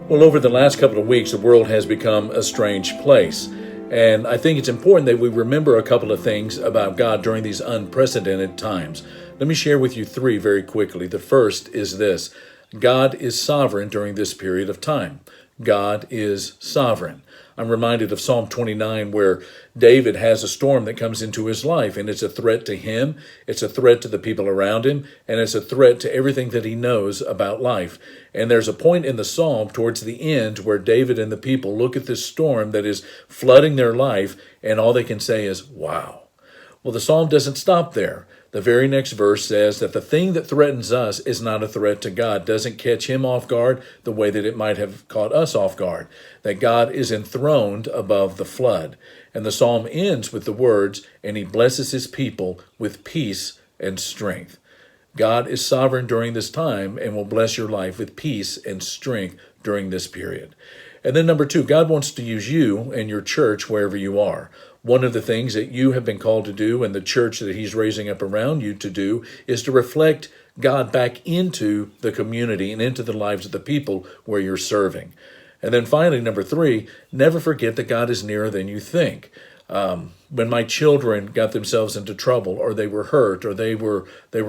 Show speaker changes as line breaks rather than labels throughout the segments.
Well, over the last couple of weeks, the world has become a strange place. And I think it's important that we remember a couple of things about God during these unprecedented times. Let me share with you three very quickly. The first is this: God is sovereign during this period of time. God is sovereign. I'm reminded of Psalm 29, where David has a storm that comes into his life, and it's a threat to him, it's a threat to the people around him, and it's a threat to everything that he knows about life. And there's a point in the psalm towards the end where David and the people look at this storm that is flooding their life, and all they can say is, wow. Well, the psalm doesn't stop there. The very next verse says that the thing that threatens us is not a threat to God, doesn't catch him off guard the way that it might have caught us off guard, that God is enthroned above the flood. And the psalm ends with the words, and he blesses his people with peace and strength. God is sovereign during this time and will bless your life with peace and strength during this period. And then number two, God wants to use you and your church wherever you are. One of the things that you have been called to do and the church that he's raising up around you to do is to reflect God back into the community and into the lives of the people where you're serving. And then finally, number three, never forget that God is nearer than you think. When my children got themselves into trouble, or they were hurt, or they were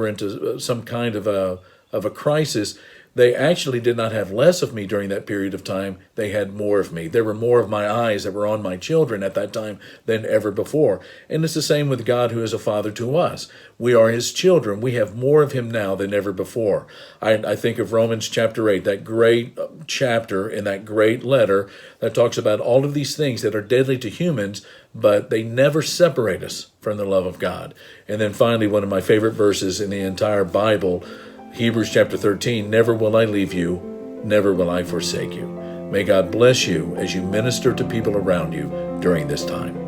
into some kind of a crisis, they actually did not have less of me during that period of time. They had more of me. There were more of my eyes that were on my children at that time than ever before. And it's the same with God, who is a father to us. We are his children. We have more of him now than ever before. I think of Romans chapter 8, that great chapter in that great letter that talks about all of these things that are deadly to humans, but they never separate us from the love of God. And then finally, one of my favorite verses in the entire Bible, Hebrews chapter 13, never will I leave you, never will I forsake you. May God bless you as you minister to people around you during this time.